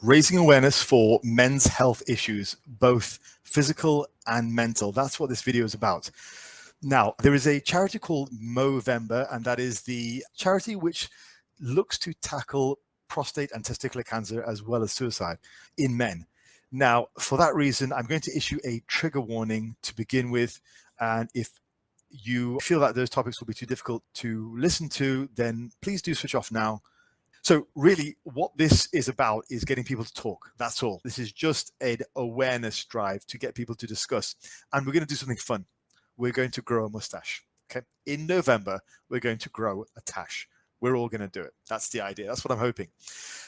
Raising awareness for men's health issues, both physical and mental. That's what this video is about. Now, there is a charity called Movember, and that is the charity which looks to tackle prostate and testicular cancer as well as suicide in men. Now, for that reason, I'm going to issue a trigger warning to begin with. And if you feel that those topics will be too difficult to listen to, then please do switch off now. So really what this is about is getting people to talk. That's all. This is just an awareness drive to get people to discuss. And we're going to do something fun. We're going to grow a mustache. Okay. In November, we're going to grow a tash. We're all going to do it. That's the idea. That's what I'm hoping.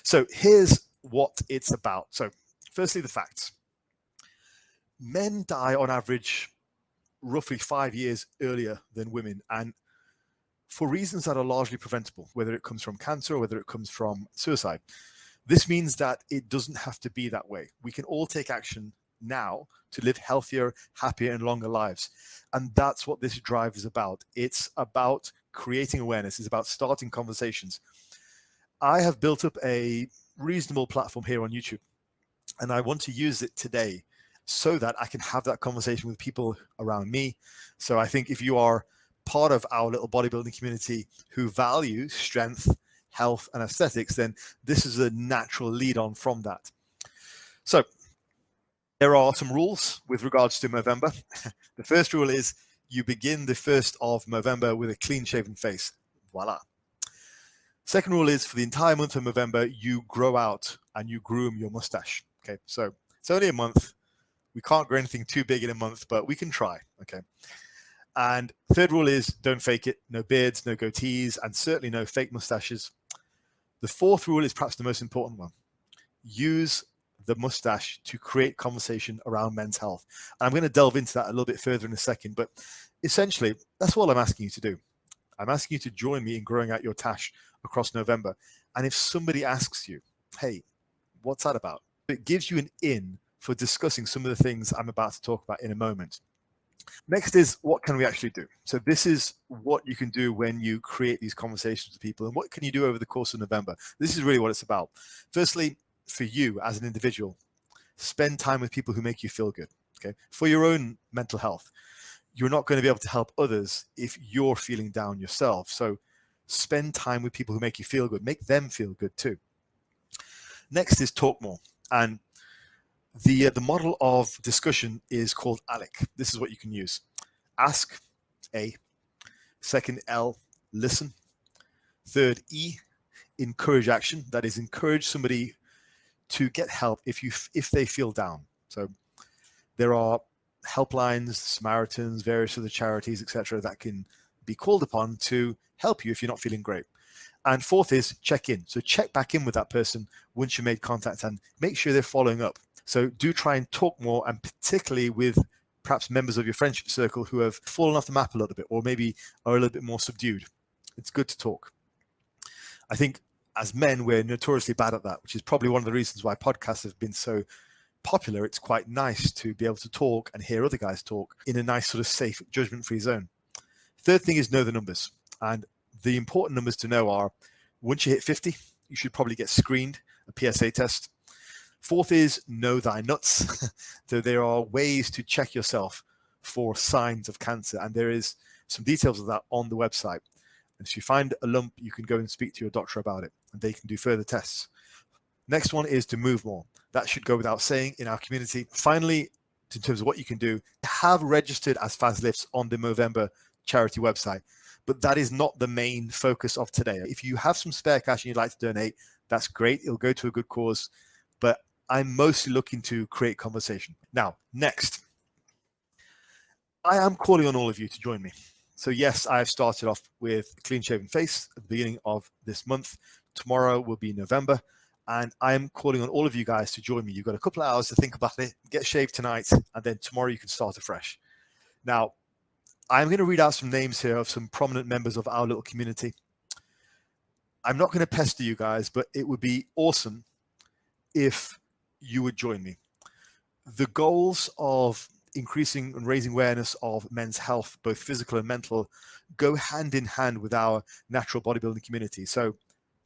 So here's what it's about. So firstly, the facts. Men die on average roughly 5 years earlier than women, and for reasons that are largely preventable, whether it comes from cancer or whether it comes from suicide. This means that it doesn't have to be that way. We can all take action now to live healthier, happier, and longer lives. And that's what this drive is about. It's about creating awareness. It's about starting conversations. I have built up a reasonable platform here on YouTube, and I want to use it today so that I can have that conversation with people around me. So I think if you are part of our little bodybuilding community who value strength, health, and aesthetics, then this is a natural lead on from that. So there are some rules with regards to Movember. The first rule is you begin the 1st of November with a clean shaven face. Voila. Second rule is for the entire month of November, you grow out and you groom your mustache. Okay, so it's only a month. We can't grow anything too big in a month, but we can try. Okay. And third rule is don't fake it. No beards, no goatees, and certainly no fake mustaches. The fourth rule is perhaps the most important one. Use the mustache to create conversation around men's health. And I'm going to delve into that a little bit further in a second, but essentially, that's all I'm asking you to do. I'm asking you to join me in growing out your tash across November. And if somebody asks you, hey, what's that about? It gives you an in for discussing some of the things I'm about to talk about in a moment. Next is what can we actually do? So this is what you can do when you create these conversations with people, and what can you do over the course of November? This is really what it's about. Firstly, for you as an individual, spend time with people who make you feel good. Okay, for your own mental health. You're not going to be able to help others if you're feeling down yourself. So spend time with people who make you feel good. Make them feel good too. Next is talk more. And the model of discussion is called ALEC. This is what you can use. Ask, A. Second, L, listen. Third, E, encourage action. That is, encourage somebody to get help if they feel down. So there are helplines, Samaritans, various other charities, etc., that can be called upon to help you if you're not feeling great. And fourth is check in. So check back in with that person once you made contact and make sure they're following up. So do try and talk more, and particularly with perhaps members of your friendship circle who have fallen off the map a little bit, or maybe are a little bit more subdued. It's good to talk. I think as men, we're notoriously bad at that, which is probably one of the reasons why podcasts have been so popular. It's quite nice to be able to talk and hear other guys talk in a nice sort of safe, judgment-free zone. Third thing is know the numbers. And the important numbers to know are, once you hit 50, you should probably get screened, a PSA test. Fourth is know thy nuts. So there are ways to check yourself for signs of cancer, and there is some details of that on the website. And if you find a lump, you can go and speak to your doctor about it, and they can do further tests. Next one is to move more. That should go without saying in our community. Finally, in terms of what you can do, have registered as Fazlifts on the Movember charity website, but that is not the main focus of today. If you have some spare cash and you'd like to donate, that's great. It'll go to a good cause, but I'm mostly looking to create conversation. Now, next, I am calling on all of you to join me. So yes, I've started off with a clean shaven face at the beginning of this month. Tomorrow will be November, and I'm calling on all of you guys to join me. You've got a couple of hours to think about it, get shaved tonight, and then tomorrow you can start afresh. Now, I'm going to read out some names here of some prominent members of our little community. I'm not going to pester you guys, but it would be awesome if you would join me. The goals of increasing and raising awareness of men's health, both physical and mental, go hand in hand with our natural bodybuilding community. So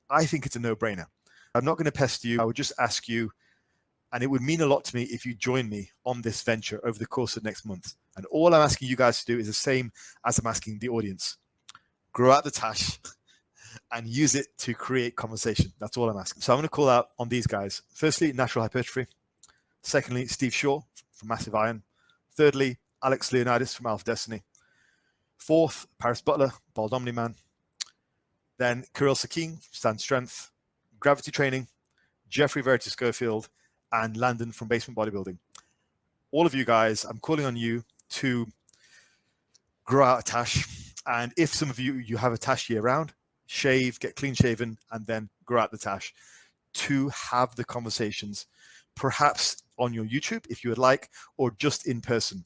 I think it's a no-brainer. I'm not going to pester you. I would just ask you, and it would mean a lot to me if you join me on this venture over the course of next month. And all I'm asking you guys to do is the same as I'm asking the audience. Grow out the tash and use it to create conversation. That's all I'm asking. So I'm going to call out on these guys. Firstly, Natural Hypertrophy. Secondly, Steve Shaw from Massive Iron. Thirdly, Alex Leonidas from Alpha Destiny. Fourth, Paris Butler, Bald Omni Man. Then Kirill Sakin from Stand Strength. Gravity Training, Jeffrey Verity Schofield, and Landon from Basement Bodybuilding. All of you guys, I'm calling on you to grow out a tash. And if some of you have a tash year round, shave, get clean shaven, and then grow out the tash to have the conversations, perhaps on your YouTube if you would like, or just in person.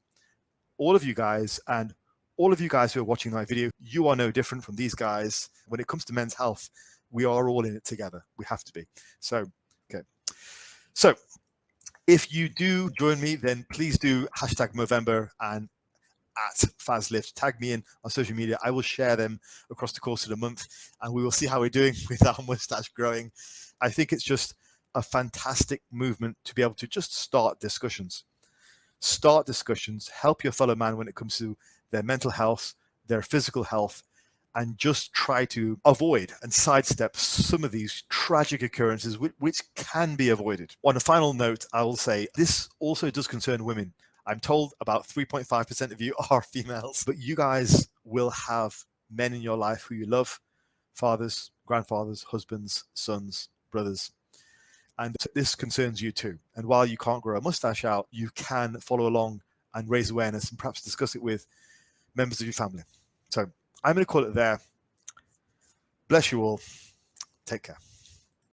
All of you guys, and all of you guys who are watching my video, you are no different from these guys. When it comes to men's health, we are all in it together. We have to be. So, okay. So if you do join me, then please do hashtag Movember and at Fazlifts. Tag me in on social media. I will share them across the course of the month, and we will see how we're doing with our mustache growing. I think it's just a fantastic movement to be able to just start discussions. Start discussions, help your fellow man when it comes to their mental health, their physical health, and just try to avoid and sidestep some of these tragic occurrences which can be avoided. On a final note, I will say this also does concern women. I'm told about 3.5% of you are females, but you guys will have men in your life who you love, fathers, grandfathers, husbands, sons, brothers. And this concerns you too. And while you can't grow a mustache out, you can follow along and raise awareness and perhaps discuss it with members of your family. So I'm going to call it there. Bless you all. Take care.